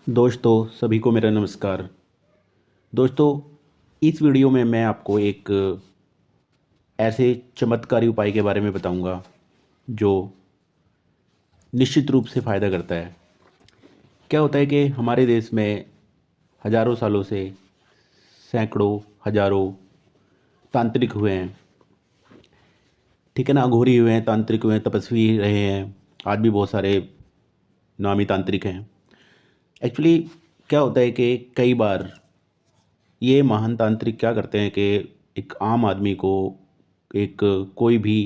दोस्तों सभी को मेरा नमस्कार। दोस्तों, इस वीडियो में मैं आपको एक ऐसे चमत्कारी उपाय के बारे में बताऊंगा जो निश्चित रूप से फ़ायदा करता है। क्या होता है कि हमारे देश में हज़ारों सालों से सैकड़ों हज़ारों तांत्रिक हुए हैं, ठीक है ना। अघोरी हुए हैं, तांत्रिक हुए हैं, तपस्वी रहे हैं। आज भी बहुत सारे नामी तांत्रिक हैं। एक्चुअली क्या होता है कि कई बार ये महान तांत्रिक क्या करते हैं कि एक आम आदमी को एक कोई भी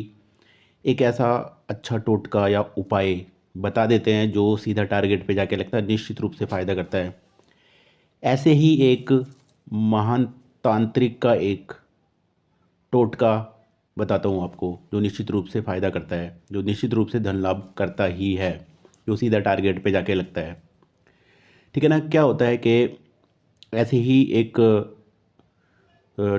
एक ऐसा अच्छा टोटका या उपाय बता देते हैं जो सीधा टारगेट पे जाके लगता है, निश्चित रूप से फ़ायदा करता है। ऐसे ही एक महान तांत्रिक का एक टोटका बताता हूँ आपको जो निश्चित रूप से फ़ायदा करता है, जो निश्चित रूप से धन लाभ करता ही है, जो सीधा टारगेट पे जाके लगता है। ठीक है ना। क्या होता है कि ऐसे ही एक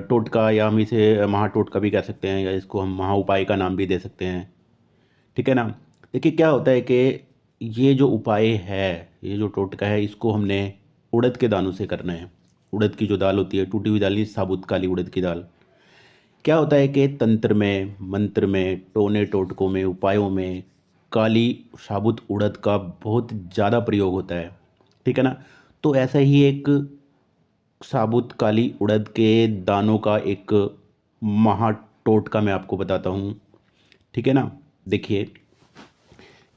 टोटका, या हम इसे महा टोटका भी कह सकते हैं, या इसको हम महा उपाय का नाम भी दे सकते हैं। ठीक है ना। देखिए क्या होता है कि ये जो उपाय है, ये जो टोटका है, इसको हमने उड़द के दानों से करना है। उड़द की जो दाल होती है, टूटी हुई दाल नहीं, साबुत काली उड़द की दाल। क्या होता है कि तंत्र में, मंत्र में, टोने टोटकों में, उपायों में काली साबुत उड़द का बहुत ज़्यादा प्रयोग होता है। ठीक है ना। तो ऐसा ही एक साबुत काली उड़द के दानों का एक महा टोटका मैं आपको बताता हूँ। ठीक है ना। देखिए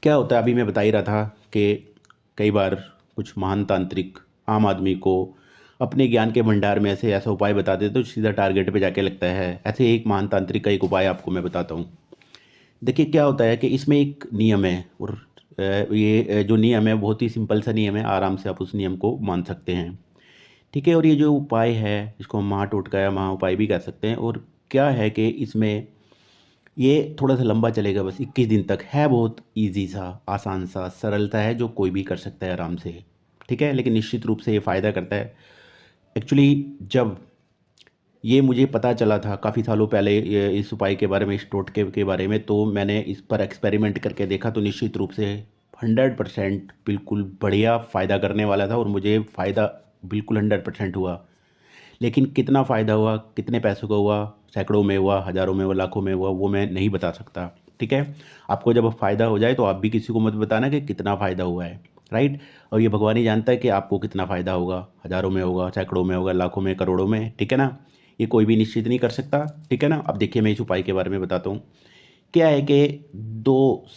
क्या होता है, अभी मैं बता ही रहा था कि कई बार कुछ महान तांत्रिक आम आदमी को अपने ज्ञान के भंडार में ऐसे ऐसा उपाय बता देते तो सीधा टारगेट पे जाके लगता है। ऐसे एक महान तांत्रिक का एक उपाय आपको मैं बताता हूँ। देखिए क्या होता है कि इसमें एक नियम है, और ये जो नियम है बहुत ही सिंपल सा नियम है, आराम से आप उस नियम को मान सकते हैं। ठीक है। और ये जो उपाय है इसको हम महा टोटका या महा उपाय भी कह सकते हैं। और क्या है कि इसमें ये थोड़ा सा लंबा चलेगा, बस 21 दिन तक है। बहुत इजी सा, आसान सा, सरलता है जो कोई भी कर सकता है आराम से। ठीक है। लेकिन निश्चित रूप से ये फ़ायदा करता है। एक्चुअली जब ये मुझे पता चला था काफ़ी सालों पहले, इस उपाय के बारे में, इस टोटके के बारे में, तो मैंने इस पर एक्सपेरिमेंट करके देखा तो निश्चित रूप से 100% बिल्कुल बढ़िया फ़ायदा करने वाला था, और मुझे फ़ायदा बिल्कुल 100% हुआ। लेकिन कितना फ़ायदा हुआ, कितने पैसों का हुआ, सैकड़ों में हुआ, हज़ारों में हुआ, लाखों में हुआ, वो मैं नहीं बता सकता। ठीक है। आपको जब फ़ायदा हो जाए तो आप भी किसी को मत बताना कि कितना फ़ायदा हुआ है। राइट। और ये भगवान ही जानता है कि आपको कितना फ़ायदा होगा, हज़ारों में होगा, सैकड़ों में होगा, लाखों में, करोड़ों में। ठीक है ना। ये कोई भी निश्चित नहीं कर सकता। ठीक है ना। अब देखिए मैं इस उपाय के बारे में बताता हूँ। क्या है कि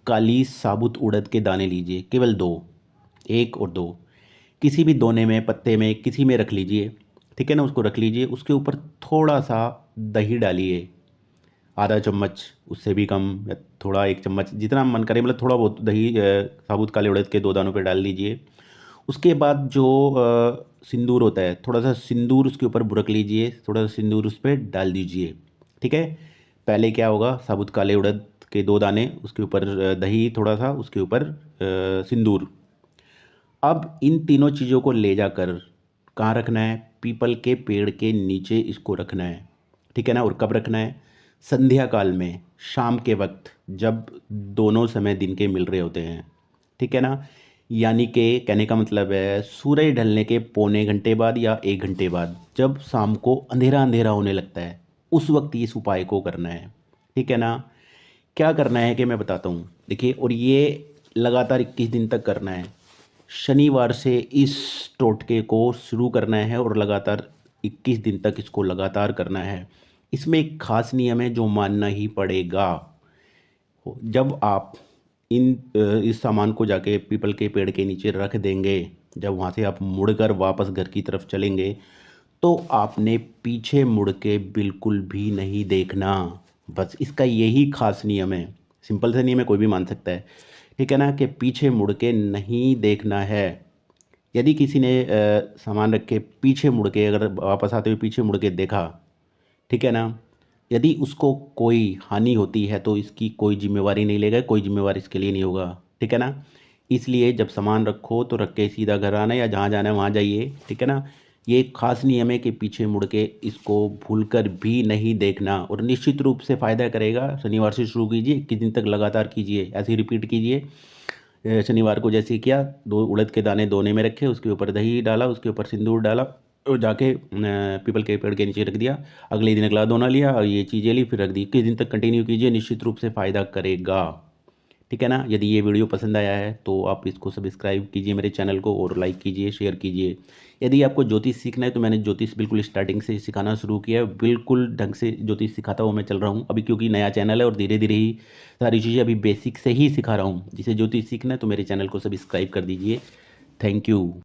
काली साबुत उड़द के दाने लीजिए, केवल दो, एक और दो, किसी भी दोने में, पत्ते में, किसी में रख लीजिए। ठीक है ना। उसको रख लीजिए, उसके ऊपर थोड़ा सा दही डालिए, आधा चम्मच, उससे भी कम, या थोड़ा, एक चम्मच, जितना मन करे, मतलब थोड़ा बहुत दही साबुत काले उड़द के दो दानों पे डाल लीजिए। उसके बाद जो सिंदूर होता है, थोड़ा सा सिंदूर उसके ऊपर बुरक लीजिए, थोड़ा सा सिंदूर उस पर डाल दीजिए। ठीक है। पहले क्या होगा, साबुत काले उड़द के दो दाने, उसके ऊपर दही थोड़ा सा, उसके ऊपर सिंदूर। अब इन तीनों चीज़ों को ले जाकर कहाँ रखना है, पीपल के पेड़ के नीचे इसको रखना है। ठीक है ना। और कब रखना है, संध्या काल में, शाम के वक्त, जब दोनों समय दिन के मिल रहे होते हैं। ठीक है ना। यानी कि कहने का मतलब है सूरज ढलने के पौने घंटे बाद या 1 घंटे बाद, जब शाम को अंधेरा अंधेरा होने लगता है, उस वक्त इस उपाय को करना है। ठीक है ना। क्या करना है कि मैं बताता हूँ। देखिए, और ये लगातार 21 दिन तक करना है। शनिवार से इस टोटके को शुरू करना है और लगातार 21 दिन तक इसको लगातार करना है। इसमें एक खास नियम है जो मानना ही पड़ेगा। जब आप इस सामान को जाके पीपल के पेड़ के नीचे रख देंगे, जब वहाँ से आप मुड़कर वापस घर की तरफ चलेंगे, तो आपने पीछे मुड़ के बिल्कुल भी नहीं देखना। बस इसका यही खास नियम है। सिंपल सा नियम है, कोई भी मान सकता है। ठीक है ना। कि पीछे मुड़ के नहीं देखना है। यदि किसी ने सामान रख के पीछे मुड़ के, अगर वापस आते हुए पीछे मुड़ के देखा, ठीक है ना, यदि उसको कोई हानि होती है तो इसकी कोई जिम्मेवारी नहीं लेगा, कोई जिम्मेवारी इसके लिए नहीं होगा। ठीक है ना। इसलिए जब सामान रखो तो रख के सीधा घर आना, या जहाँ जाना है वहाँ जाइए। ठीक है ना। ये एक खास नियम है कि पीछे मुड़ के इसको भूलकर भी नहीं देखना, और निश्चित रूप से फ़ायदा करेगा। शनिवार से शुरू कीजिए, 21 दिन तक लगातार कीजिए, ऐसे ही रिपीट कीजिए। शनिवार को जैसे किया, 2 उड़द के दाने दोने में रखे, उसके ऊपर दही डाला, उसके ऊपर सिंदूर डाला और जाके पीपल के पेड़ के नीचे रख दिया। अगले दिन अगला दोना लिया और ये चीज़ें ली, फिर रख दी। किस दिन तक कंटिन्यू कीजिए, निश्चित रूप से फ़ायदा करेगा। ठीक है ना। यदि ये वीडियो पसंद आया है तो आप इसको सब्सक्राइब कीजिए मेरे चैनल को, और लाइक कीजिए, शेयर कीजिए। यदि आपको ज्योतिष सीखना है तो मैंने ज्योतिष बिल्कुल स्टार्टिंग से सिखाना शुरू किया है, बिल्कुल ढंग से ज्योतिष सिखाता हुआ मैं चल रहा हूँ अभी, क्योंकि नया चैनल है और धीरे धीरे ही सारी चीज़ें अभी बेसिक से ही सिखा रहा हूँ। जिसे ज्योतिष सीखना है तो मेरे चैनल को सब्सक्राइब कर दीजिए। Thank you.